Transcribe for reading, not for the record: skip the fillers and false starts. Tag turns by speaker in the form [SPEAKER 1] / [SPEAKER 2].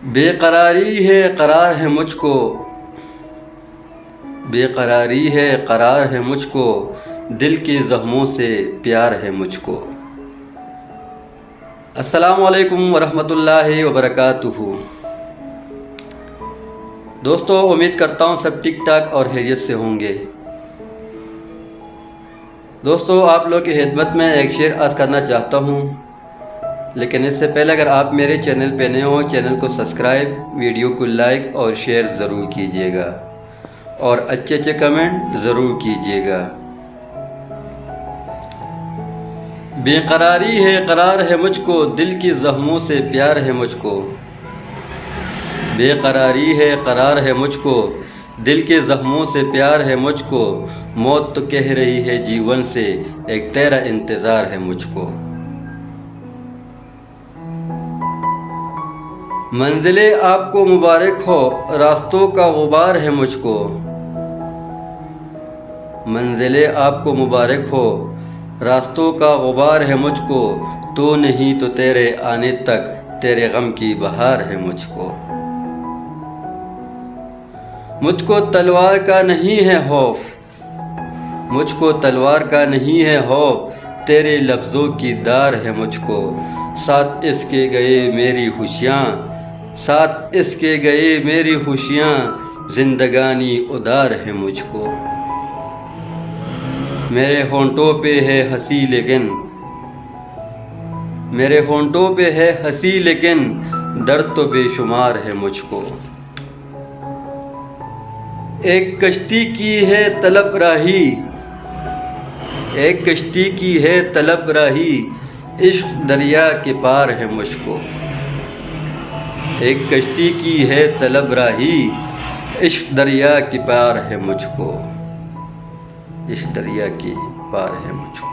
[SPEAKER 1] بے قراری ہے قرار ہے مجھ کو، بے قراری ہے قرار ہے مجھ کو، دل کے زخموں سے پیار ہے مجھ کو۔ السلام علیکم ورحمۃ اللہ وبرکاتہ۔ دوستو، امید کرتا ہوں سب ٹھیک ٹھاک اور خیریت سے ہوں گے۔ دوستو، آپ لوگ کی خدمت میں ایک شعر عرض کرنا چاہتا ہوں، لیکن اس سے پہلے اگر آپ میرے چینل پہ نئے ہوں، چینل کو سبسکرائب، ویڈیو کو لائک اور شیئر ضرور کیجیے گا اور اچھے اچھے کمنٹ ضرور کیجیے گا۔ بے قراری ہے قرار ہے مجھ کو، دل کی زخموں سے پیار ہے مجھ کو۔ بے قراری ہے قرار ہے مجھ کو، دل کے زخموں سے پیار ہے مجھ کو، موت تو کہہ رہی ہے جیون سے، ایک تیرا انتظار ہے مجھ کو۔ منزلیں آپ کو مبارک ہو، راستوں کا غبار ہے مجھ کو۔ منزلیں آپ کو مبارک ہو، راستوں کا غبار ہے مجھ کو، تو نہیں تو تیرے آنے تک تیرے غم کی بہار ہے مجھ کو۔ مجھ کو تلوار کا نہیں ہے خوف، مجھ کو تلوار کا نہیں ہے خوف، تیرے لفظوں کی دار ہے مجھ کو۔ ساتھ اس کے گئے میری خوشیاں، ساتھ اس کے گئے میری خوشیاں، زندگانی ادار ہے مجھ کو۔ میرے ہونٹوں پہ ہے ہنسی لیکن، میرے ہونٹوں پہ ہے ہنسی لیکن، درد تو بے شمار ہے مجھ کو۔ ایک کشتی کی ہے طلب راہی، ایک کشتی کی ہے طلب راہی، عشق دریا کے پار ہے مجھ کو۔ ایک کشتی کی ہے طلب راہی، عشق دریا کے پار ہے مجھ کو، عشق دریا کے پار ہے مجھ کو۔